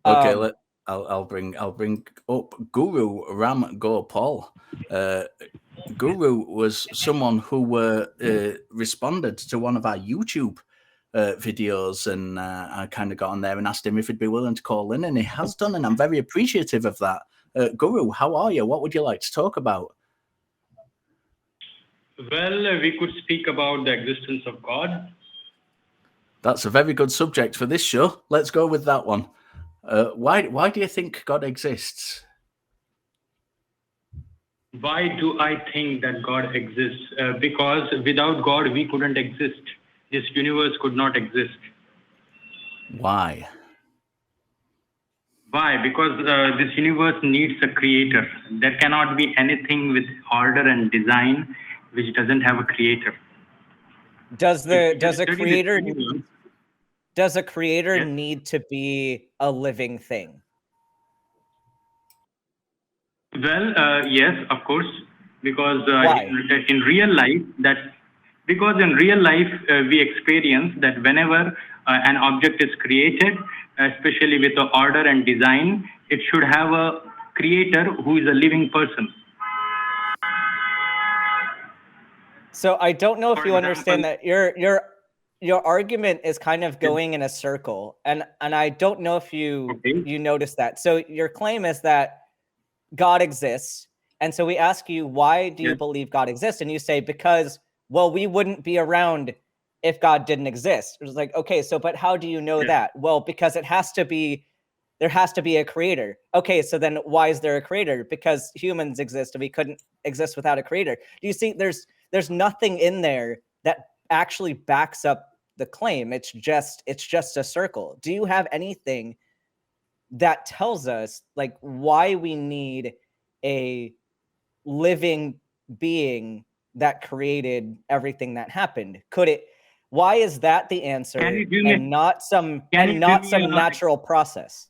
Okay, I'll bring up Guru Ram Gopal. Guru was someone who responded to one of our YouTube videos, and I kind of got on there and asked him if he'd be willing to call in, and he has done, and I'm very appreciative of that. Guru, how are you? What would you like to talk about? Well, we could speak about the existence of God. That's a very good subject for this show. Let's go with that one. Why do you think God exists? Why do I think that God exists? Because without God, we couldn't exist. This universe could not exist. Why? Why? Because this universe needs a creator. There cannot be anything with order and design which doesn't have a creator. Does a creator need to be a living thing? Well, yes, of course, because Why? in real life we experience that whenever an object is created, especially with the order and design, it should have a creator who is a living person. So I don't know if you understand that your argument is kind of going in a circle, and I don't know if you notice that. So your claim is that God exists, and so we ask you, why do you believe God exists? And you say, because, well, we wouldn't be around if God didn't exist. It was like, okay, so but how do you know that? Well, because there has to be a creator. Okay, so then why is there a creator? Because humans exist and we couldn't exist without a creator. Do you see there's nothing in there that actually backs up the claim? It's just a circle. Do you have anything that tells us like why we need a living being that created everything that happened? Why is that the answer and not some natural process?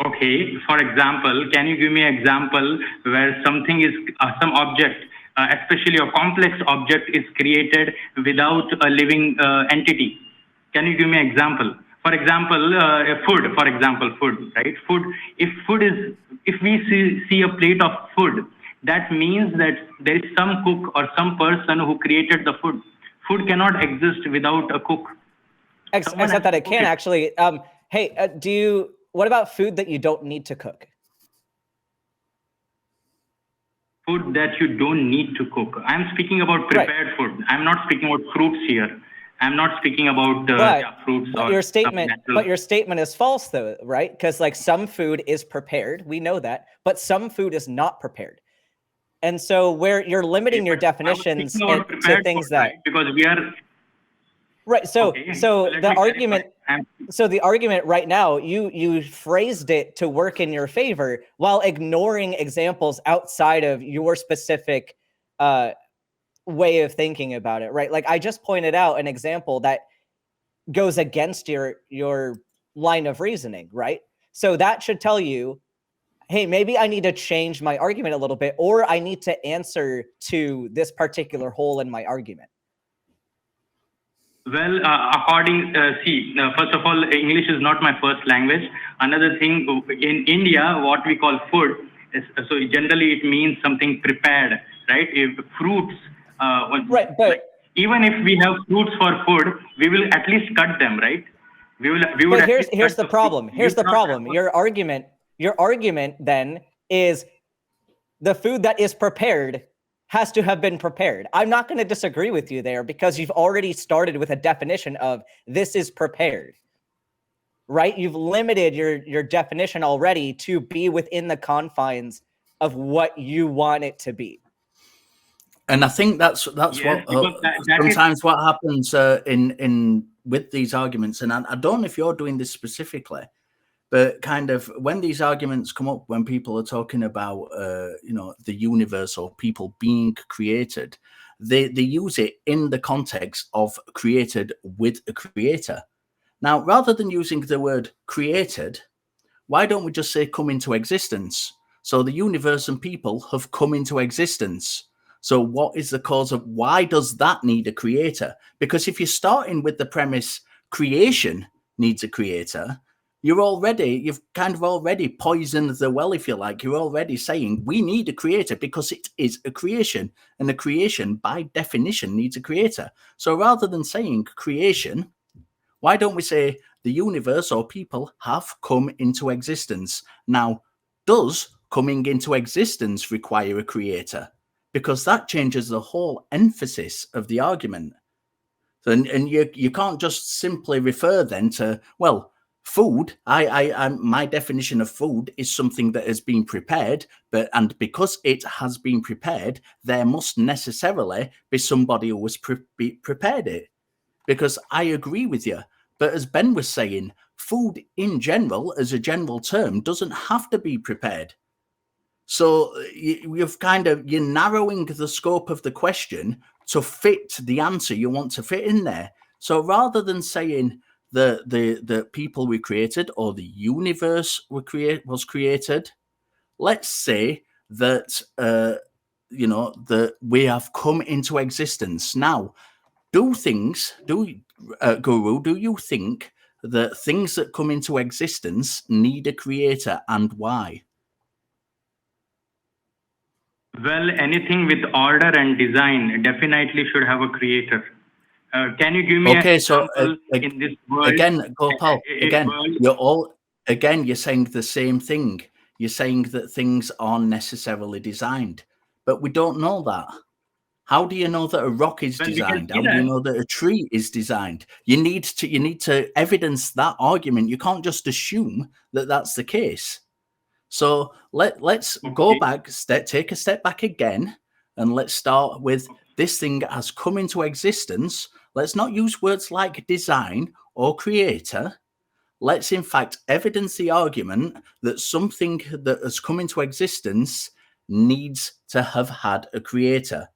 Okay, for example, can you give me an example where something is some object, especially a complex object, is created without a living entity? Can you give me an example? For example, food. For example, food, right? Food. If we see a plate of food, that means that there is some cook or some person who created the food. Food cannot exist without a cook. Except that it can actually. Hey, what about food that you don't need to cook? Food that you don't need to cook. I'm speaking about prepared food. I'm not speaking about fruits here. I'm not speaking about fruits. But your statement is false, though, right? Because like some food is prepared, we know that, but some food is not prepared. And so where you're limiting your definitions to things that because we are right. So the argument right now, you phrased it to work in your favor while ignoring examples outside of your specific way of thinking about it, right? Like I just pointed out an example that goes against your line of reasoning, right? So that should tell you, hey, maybe I need to change my argument a little bit, or I need to answer to this particular hole in my argument. Well, first of all, English is not my first language. Another thing, in India, what we call food, so generally it means something prepared, right? If fruits, right, but like, even if we have fruits for food, we will at least cut them, right? But here's the problem. Here's the problem. Your argument then is the food that is prepared has to have been prepared. I'm not going to disagree with you there because you've already started with a definition of this is prepared, right? You've limited your definition already to be within the confines of what you want it to be. And I think that's what sometimes what happens in with these arguments. And I don't know if you're doing this specifically, but kind of when these arguments come up, when people are talking about, the universe or people being created, they use it in the context of created with a creator. Now, rather than using the word created, why don't we just say come into existence? So the universe and people have come into existence. So what is the cause of why does that need a creator? Because if you're starting with the premise creation needs a creator, you've kind of already poisoned the well, if you like. You're already saying we need a creator because it is a creation, and a creation by definition needs a creator. So rather than saying creation, why don't we say the universe or people have come into existence? Now, does coming into existence require a creator? Because that changes the whole emphasis of the argument. And you can't just simply refer then to, well, food. My definition of food is something that has been prepared, and because it has been prepared, there must necessarily be somebody who was prepared it. Because I agree with you, but as Ben was saying, food in general, as a general term, doesn't have to be prepared. So you're narrowing the scope of the question to fit the answer you want to fit in there. So rather than saying the people we created or the universe was created, let's say that that we have come into existence. Now, Guru, do you think that things that come into existence need a creator, and why? Well, anything with order and design definitely should have a creator. Can you give me an example in this world? Again, Gopal, you're saying the same thing. You're saying that things aren't necessarily designed, but we don't know that. How do you know that a rock is designed? How do you know that a tree is designed? You need to evidence that argument. You can't just assume that that's the case. So let's go back, take a step back again, and let's start with this thing has come into existence. Let's not use words like design or creator. Let's in fact evidence the argument that something that has come into existence needs to have had a creator.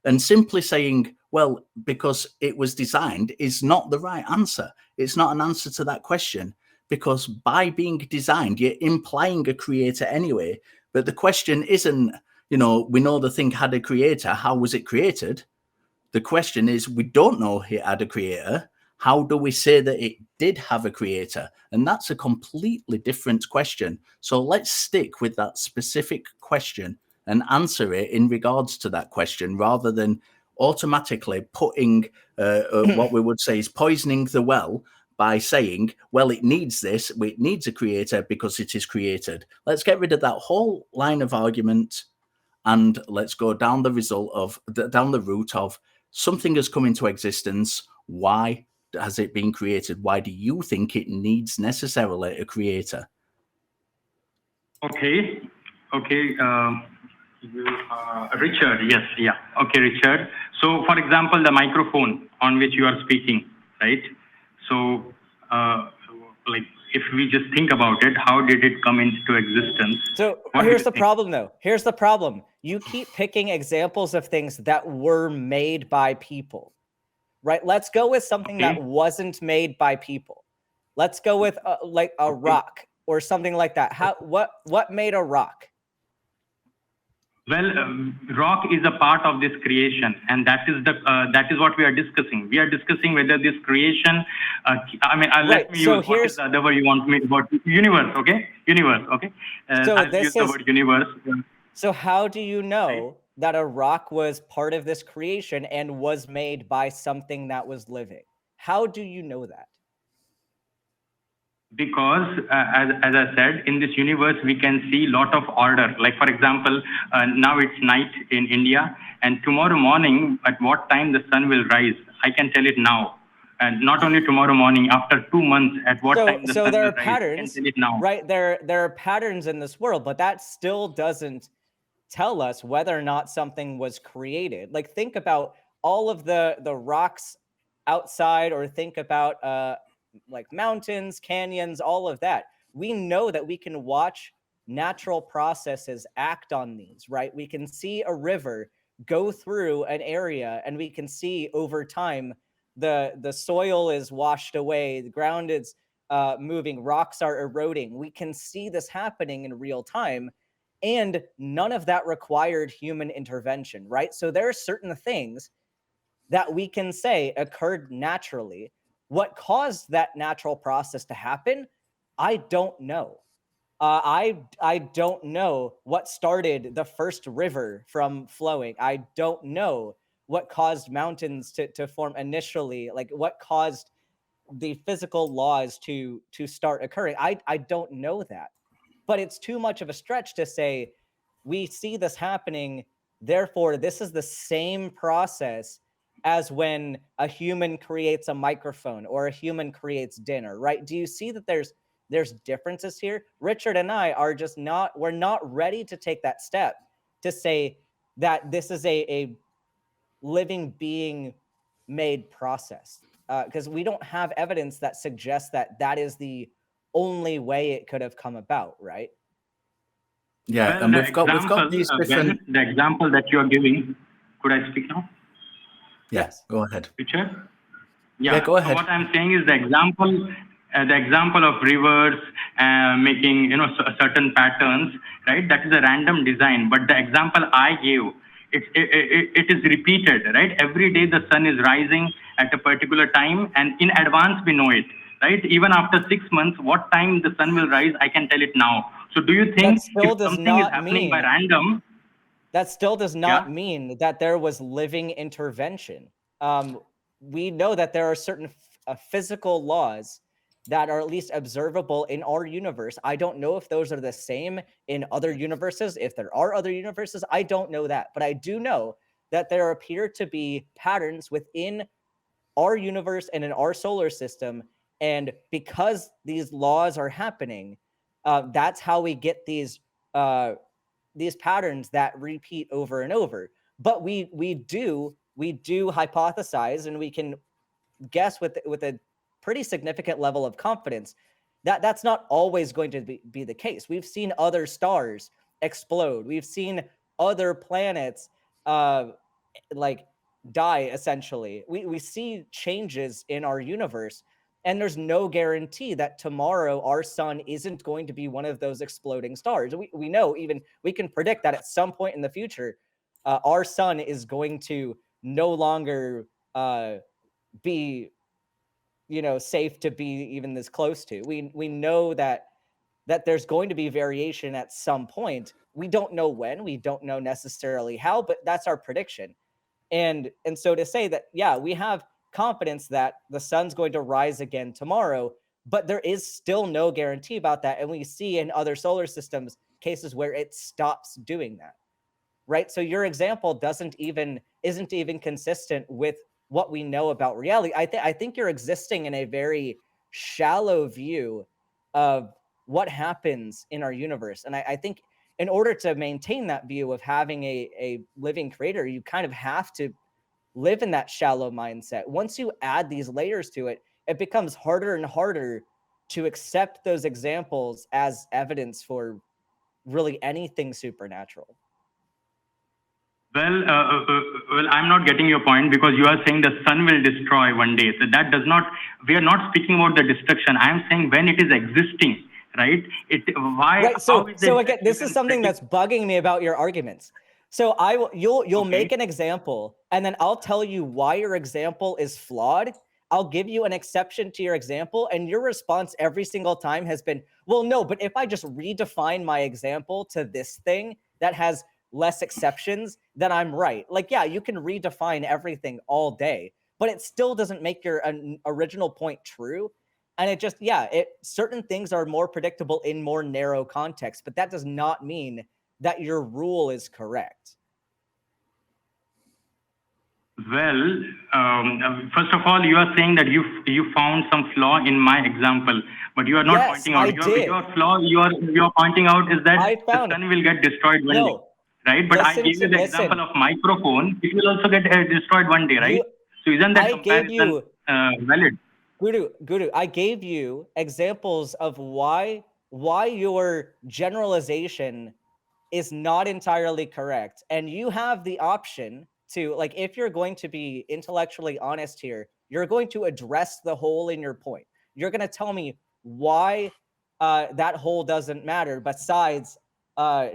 And simply saying, well, because it was designed is not the right answer. It's not an answer to that question. Because by being designed, you're implying a creator anyway. But the question isn't, we know the thing had a creator. How was it created? The question is, we don't know it had a creator. How do we say that it did have a creator? And that's a completely different question. So let's stick with that specific question and answer it in regards to that question, rather than automatically putting what we would say is poisoning the well by saying, well, it needs this, it needs a creator because it is created. Let's get rid of that whole line of argument and let's go down the route of something has come into existence. Why has it been created? Why do you think it needs necessarily a creator? Okay. Richard, yes, yeah. Okay, Richard. So, for example, the microphone on which you are speaking, right? So, if we just think about it, how did it come into existence? So here's the problem, though. Here's the problem. You keep picking examples of things that were made by people, right? Let's go with something that wasn't made by people. Let's go with a rock or something like that. What made a rock? Well, rock is a part of this creation, and that is what we are discussing. We are discussing whether this creation. Let me use what is the other word you want me about universe. Okay, universe. Okay. So this is the word universe. So how do you know that a rock was part of this creation and was made by something that was living? How do you know that? Because as I said, in this universe, we can see a lot of order. Like, for example, now it's night in India, and tomorrow morning, at what time the sun will rise, I can tell it now. And not only tomorrow morning, after 2 months, at what time the sun will rise, I can tell it now. Right, there are patterns in this world, but that still doesn't tell us whether or not something was created. Like, think about all of the rocks outside, or think about like mountains, canyons, all of that. We know that we can watch natural processes act on these, right? We can see a river go through an area, and we can see over time the soil is washed away, the ground is moving, rocks are eroding. We can see this happening in real time, and none of that required human intervention, right? So there are certain things that we can say occurred naturally. What caused that natural process to happen I don't know. I don't know what started the first river from flowing. I don't know what caused mountains to form initially, like what caused the physical laws to start occurring. I don't know that. But it's too much of a stretch to say we see this happening, therefore this is the same process as when a human creates a microphone or a human creates dinner, right? Do you see that there's differences here? Richard and I are just we're not ready to take that step to say that this is a living being made process, because we don't have evidence that suggests that is the only way it could have come about, right? Yeah, well, and we've got these different. The example that you are giving, could I speak now? Yes. Go ahead. Richard? Yeah, go ahead. So what I'm saying is the example of rivers making certain patterns, right? That is a random design. But the example I gave, it is repeated, right? Every day the sun is rising at a particular time, and in advance we know it, right? Even after 6 months, what time the sun will rise, I can tell it now. So do you think if something is happening by random, that still does not mean that there was living intervention? We know that there are certain physical laws that are at least observable in our universe. I don't know if those are the same in other universes. If there are other universes, I don't know that. But I do know that there appear to be patterns within our universe and in our solar system. And because these laws are happening, that's how we get these patterns that repeat over and over. But we do hypothesize, and we can guess with a pretty significant level of confidence that that's not always going to be the case. We've seen other stars explode. We've seen other planets like die, essentially. We see changes in our universe, and there's no guarantee that tomorrow our sun isn't going to be one of those exploding stars. We know, even we can predict that at some point in the future, our sun is going to no longer be safe to be even this close to. We know that there's going to be variation at some point. We don't know when, we don't know necessarily how, but that's our prediction. And so to say that, yeah, we have confidence that the sun's going to rise again tomorrow, but there is still no guarantee about that. And we see in other solar systems cases where it stops doing that, right? So your example isn't even consistent with what we know about reality. I think you're existing in a very shallow view of what happens in our universe. And I think in order to maintain that view of having a living creator, you kind of have to live in that shallow mindset. Once you add these layers to it, it becomes harder and harder to accept those examples as evidence for really anything supernatural. Well, I'm not getting your point, because you are saying the sun will destroy one day. So that does not, we are not speaking about the destruction. I'm saying when it is existing, right? Right. So again, this is something that's bugging me about your arguments. So you'll make an example, and then I'll tell you why your example is flawed. I'll give you an exception to your example, and your response every single time has been, well, no, but if I just redefine my example to this thing that has less exceptions, then I'm right. Like, yeah, you can redefine everything all day, but it still doesn't make your original point true. And it just, certain things are more predictable in more narrow context, but that does not mean that your rule is correct. Well, first of all, you are saying that you found some flaw in my example, but you are not pointing out your flaw. You are pointing out is that the sun will get destroyed one day, right? But I gave you the example of microphone. It will also get destroyed one day, right? So isn't that comparison valid? Guru, I gave you examples of why your generalization is not entirely correct, and you have the option to, like, if you're going to be intellectually honest here, you're going to address the hole in your point. You're going to tell me why that hole doesn't matter, besides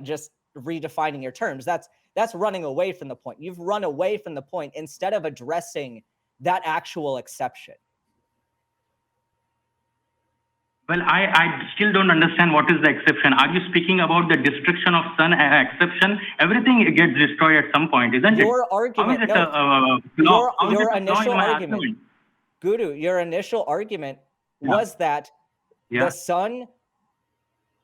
just redefining your terms. That's running away from the point. You've run away from the point instead of addressing that actual exception. Well, I still don't understand what is the exception. Are you speaking about the destruction of sun exception? Everything gets destroyed at some point, isn't it? Your argument, your initial argument, Guru, your initial argument was that the sun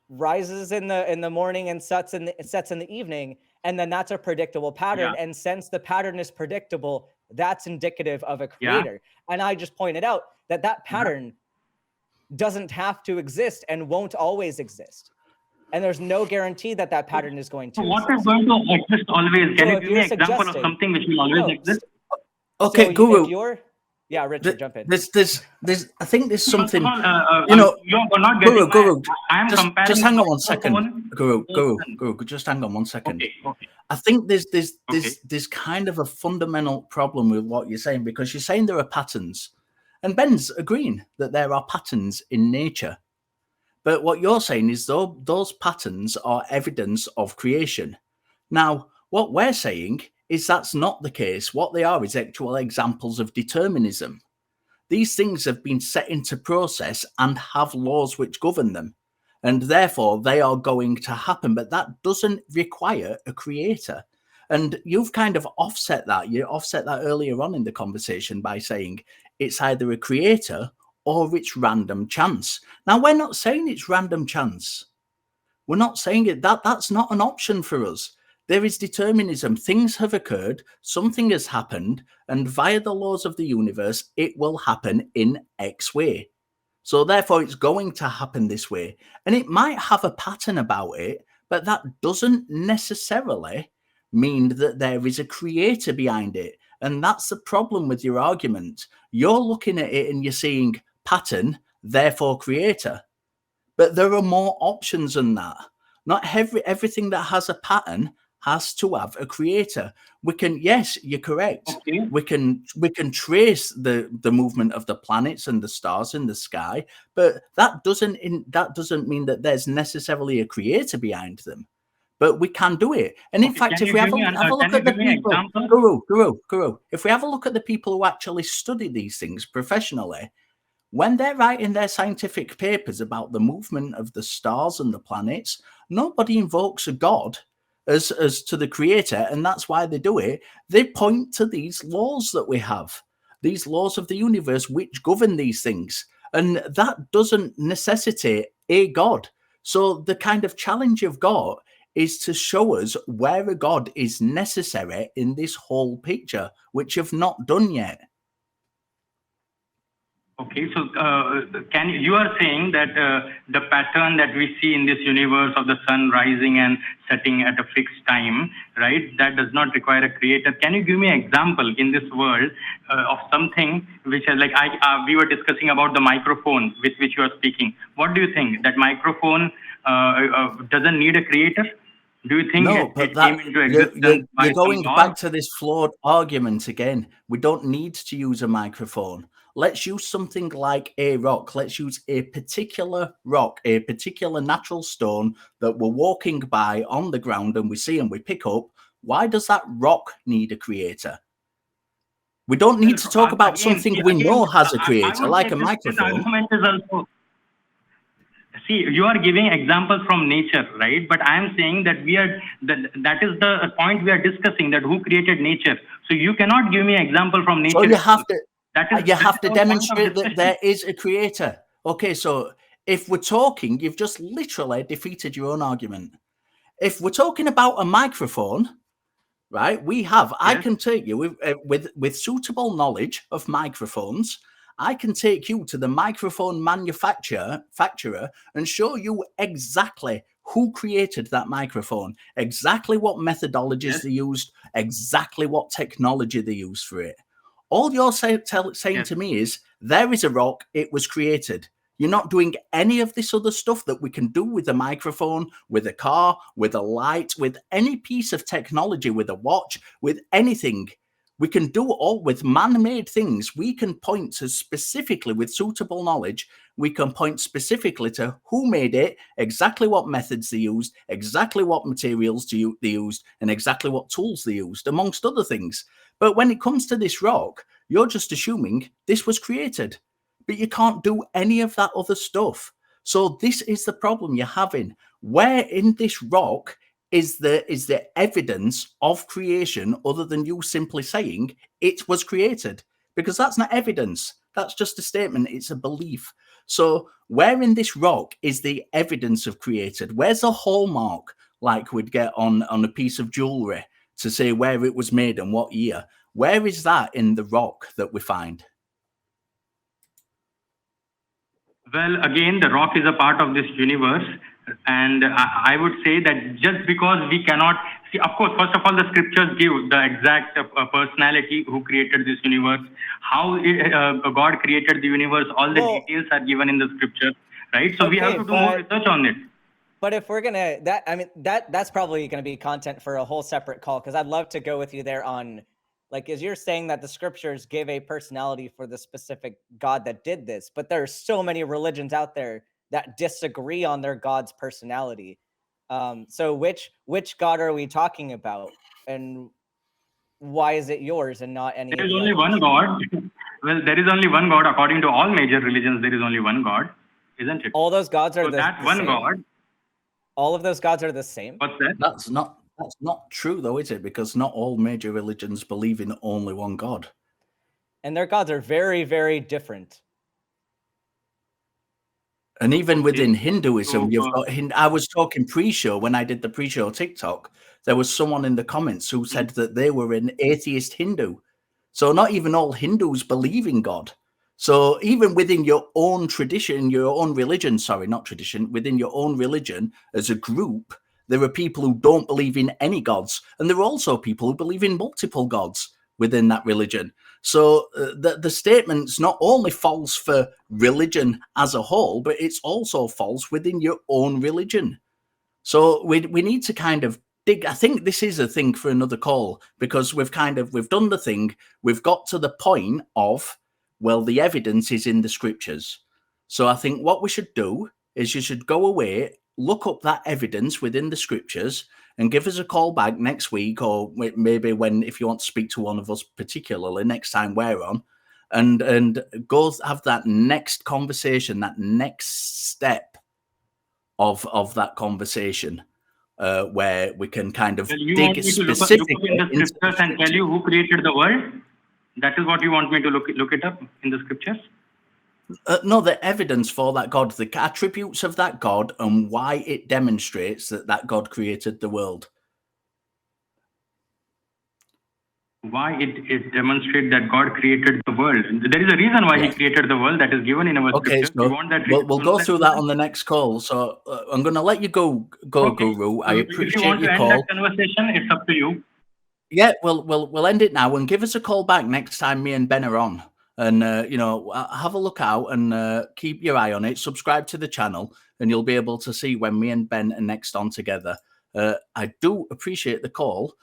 rises in the morning and sets in the evening, and then that's a predictable pattern. And since the pattern is predictable, that's indicative of a creator. And I just pointed out that pattern doesn't have to exist and won't always exist. And there's no guarantee that pattern is going to exist. What is going to exist always? Can you give me an example of something which will always exist? Okay, Guru. Richard, jump in. There's I think there's something, you're not getting Guru, just hang on one second. Guru, just hang on one second. Okay. I think there's kind of a fundamental problem with what you're saying, because you're saying there are patterns. And Ben's agreeing that there are patterns in nature. But what you're saying is, though, those patterns are evidence of creation. Now, what we're saying is that's not the case. What they are is actual examples of determinism. These things have been set into process and have laws which govern them. And therefore, they are going to happen. But that doesn't require a creator. And you've kind of offset that. You offset that earlier on in the conversation by saying it's either a creator or it's random chance. Now, we're not saying it's random chance. We're not saying it. That's not an option for us. There is determinism. Things have occurred, something has happened, and via the laws of the universe, it will happen in X way. So therefore, it's going to happen this way. And it might have a pattern about it, but that doesn't necessarily mean that there is a creator behind it. And that's the problem with your argument. You're looking at it and you're seeing pattern, therefore creator. But there are more options than that. Not everything that has a pattern has to have a creator. We can, yes, you're correct. Okay. We can trace the movement of the planets and the stars in the sky, but that doesn't mean that there's necessarily a creator behind them. But we can do it. And in fact, if we have a look at the people, Guru, if we have a look at the people who actually study these things professionally, when they're writing their scientific papers about the movement of the stars and the planets, nobody invokes a god as to the creator, and that's why they do it. They point to these laws that we have, these laws of the universe which govern these things, and that doesn't necessitate a god. So the kind of challenge you've got is to show us where a god is necessary in this whole picture, which you've not done yet. Okay, so you are saying that the pattern that we see in this universe of the sun rising and setting at a fixed time, right, that does not require a creator. Can you give me an example in this world of something which is like, we were discussing about the microphone with which you are speaking. What do you think? That microphone doesn't need a creator? Do you think it came into existence? You're going back to this flawed argument again. We don't need to use a microphone. Let's use something like a rock. Let's use a particular rock, a particular natural stone that we're walking by on the ground and we see and we pick up. Why does that rock need a creator? We don't need to talk about something we know has a creator, like a microphone. See, you are giving examples from nature, right? But I am saying that that is the point we are discussing, that who created nature. So you cannot give me an example from nature. So you have to demonstrate that there is a creator. Okay, so if we're talking, you've just literally defeated your own argument. If we're talking about a microphone, right, I can take you with suitable knowledge of microphones. I can take you to the microphone manufacturer and show you exactly who created that microphone, exactly what methodologies they used, exactly what technology they used for it. All you're saying to me is, there is a rock, it was created. You're not doing any of this other stuff that we can do with a microphone, with a car, with a light, with any piece of technology, with a watch, with anything. We can do all with man-made things. We can point to specifically, with suitable knowledge, we can point specifically to who made it, exactly what methods they used, exactly what materials they used, and exactly what tools they used, amongst other things. But when it comes to this rock, you're just assuming this was created. But you can't do any of that other stuff. So this is the problem you're having. Where in this rock is the evidence of creation other than you simply saying it was created? Because that's not evidence. That's just a statement. It's a belief. So where in this rock is the evidence of created? Where's the hallmark like we'd get on a piece of jewelry to say where it was made and what year? Where is that in the rock that we find? Well, again, the rock is a part of this universe. And I would say that just because we cannot see, of course, first of all, the scriptures give the exact personality who created this universe, how God created the universe, all the details are given in the scripture, right? So we have to do more research on it. But if we're gonna that's probably gonna be content for a whole separate call, because I'd love to go with you there on, like, as you're saying that the scriptures give a personality for the specific God that did this, but there are so many religions out there that disagree on their God's personality. So which God are we talking about, and why is it yours and not any? There is only one God. Well, there is only one God according to all major religions. There is only one God, isn't it? All those gods are so that one same? God. All of those gods are the same. What's that? That's not true, though, is it? Because not all major religions believe in only one God. And their gods are very, very different. And even within Hinduism, you've got. I was talking pre-show when I did the pre-show TikTok. There was someone in the comments who said that they were an atheist Hindu. So not even all Hindus believe in God. So even within your own tradition, your own religion, sorry, not tradition, within your own religion as a group, there are people who don't believe in any gods. And there are also people who believe in multiple gods within that religion. So the statement's not only false for religion as a whole, but it's also false within your own religion. So we need to kind of dig. I think this is a thing for another call, because we've done the thing. We've got to the point of, well, the evidence is in the scriptures. So I think what we should do is you should go away, look up that evidence within the scriptures, and give us a call back next week, or maybe if you want to speak to one of us particularly next time we're on, and go have that next conversation, that next step of that conversation, where we can kind of dig specifically in the scriptures and tell you who created the world. That is what you want me to look it up in the scriptures? No, the evidence for that God, the attributes of that God, and why it demonstrates that God created the world. Why it demonstrates that God created the world. There is a reason why He created the world that is given in our scriptures. So we'll go through that on the next call. So I'm going to let you go, Guru. I appreciate if you want your to call. End that conversation, it's up to you. Yeah, we'll end it now, and give us a call back next time me and Ben are on. And, have a look out and keep your eye on it. Subscribe to the channel, and you'll be able to see when me and Ben are next on together. I do appreciate the call.